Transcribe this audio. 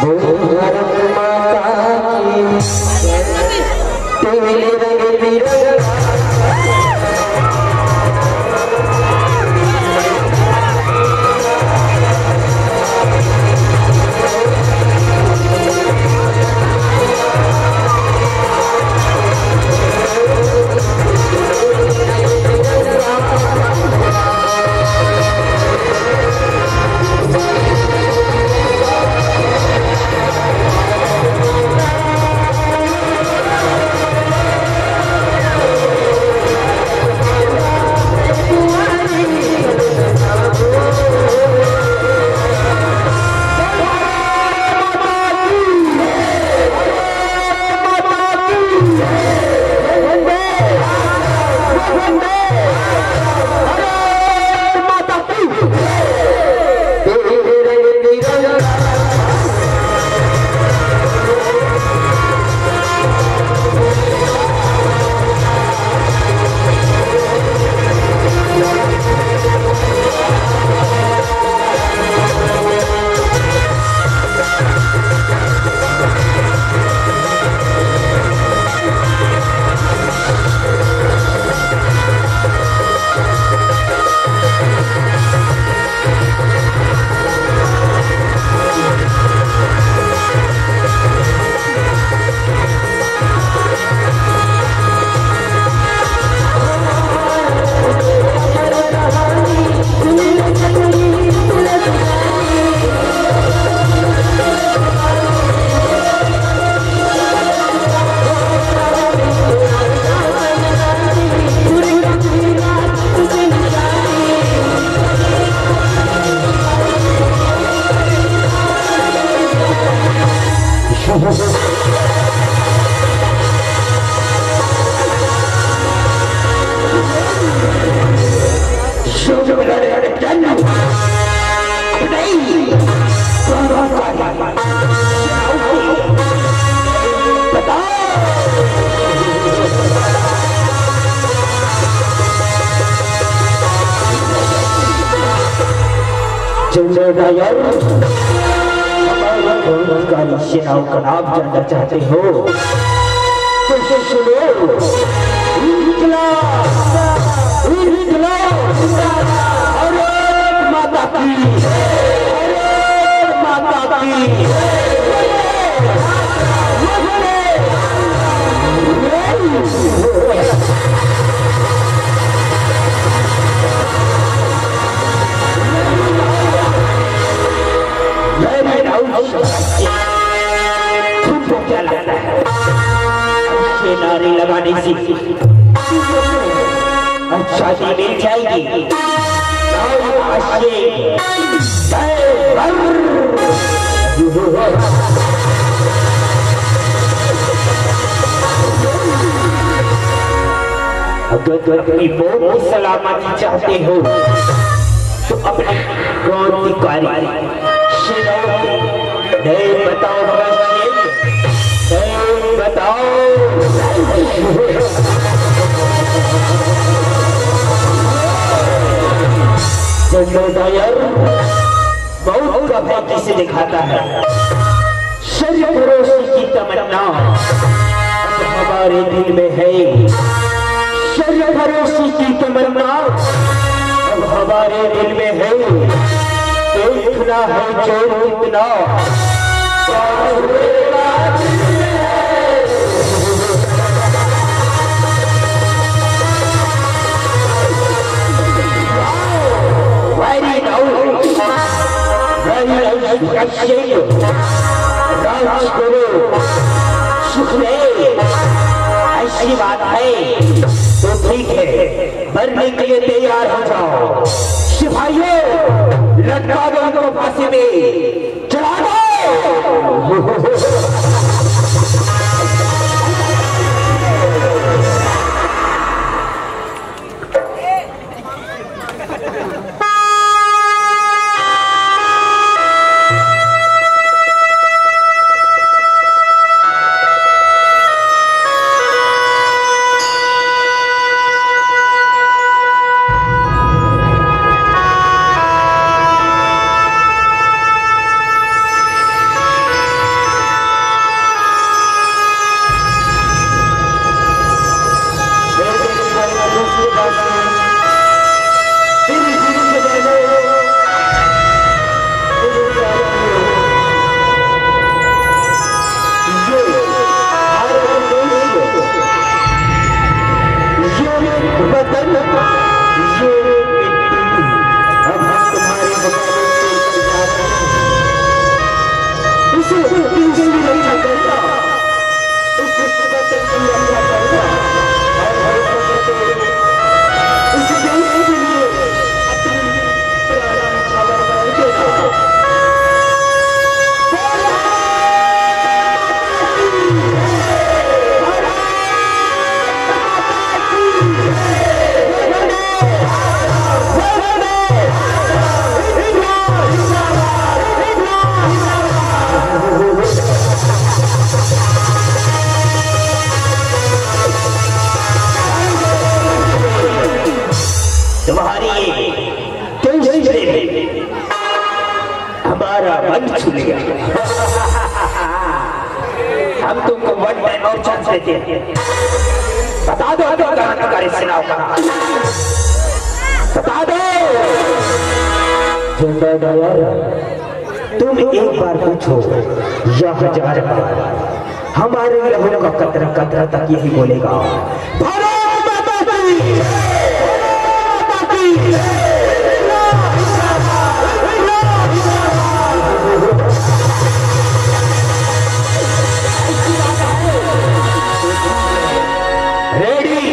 भारत माता की तेरे रंग बिरंगा सेनाओं का नाम जानना चाहते हो तो सुनो। माता की माता की नारी लगाने से शादी मिल जाएगी। अगर अपनी बहुत सलामती चाहते हो तो अपनी क्रांतिकारी बताओ बताओ। बहुत का भय किसे दिखाता है। शरीर भरोसे की तमन्ना हमारे दिल में है। शरीर भरोसे की तमन्ना अब हमारे दिल में है। इतना है जो इतना ऐसी बात है तो ठीक है, मरने के लिए तैयार हो जाओ। सिपाहियों, लटका दो उनको फांसी में, चढ़ा दो। छू लिया। हम तुमको वन टाइम और चांस देते हैं। बता दो गाना सुनाओ कहाँ, बता दो। तुम एक बार पूछो या 1000 बार, हमारे लहू का कतरा कतरा तक यही बोलेगा, भारत माता की, माता की। रेडी,